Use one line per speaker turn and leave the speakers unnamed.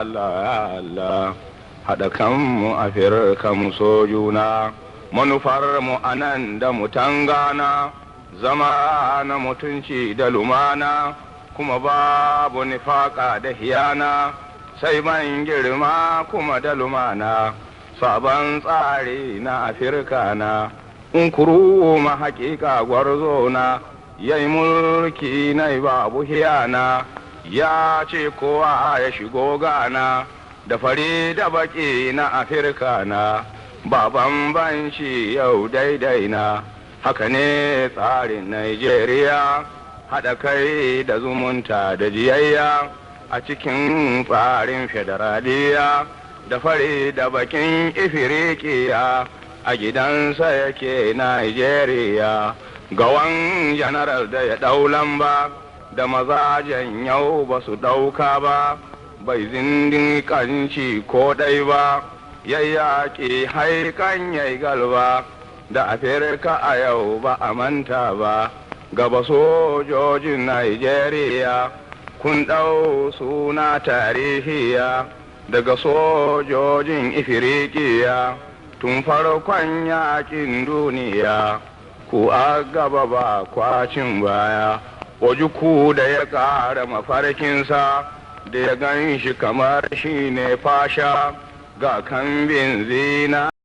Allah Allah haɗa kanmu a firkanmu so juna manufarmu a nan da mutangana zama na mutunci da lumana kuma babu nifaka da hiyana sai ban girma kuma da lumana sabon tsari na afirka na unkuru ma hakika gwarzona yayi mulki na babu hiyana ya ce kowa ya shigo gana da fari da baki na afirka na baban banshi yau daidai na haka ne tsarin Najeriya haɗa kai da zumunta da jiyayya a cikin tsarin federaliya da fari da bakin ifirikiya a gidansa yake Najeriya gawan janaral da ya ɗau lamba da mazajen yau ba su ɗauka ba bai zindin kanci ko ɗai ba yayyaki haikan yayi galba da afirka a yau ba a manta ba gaba sojojin Najeriya kun ɗau suna tarihiya daga sojojin ifirikiya tun farkon yakin duniya ku a gaba ba kwacin baya Ojuku da ya ƙara mafarkinsa da ya gan shi kamar shi ne fasha ga kambin zina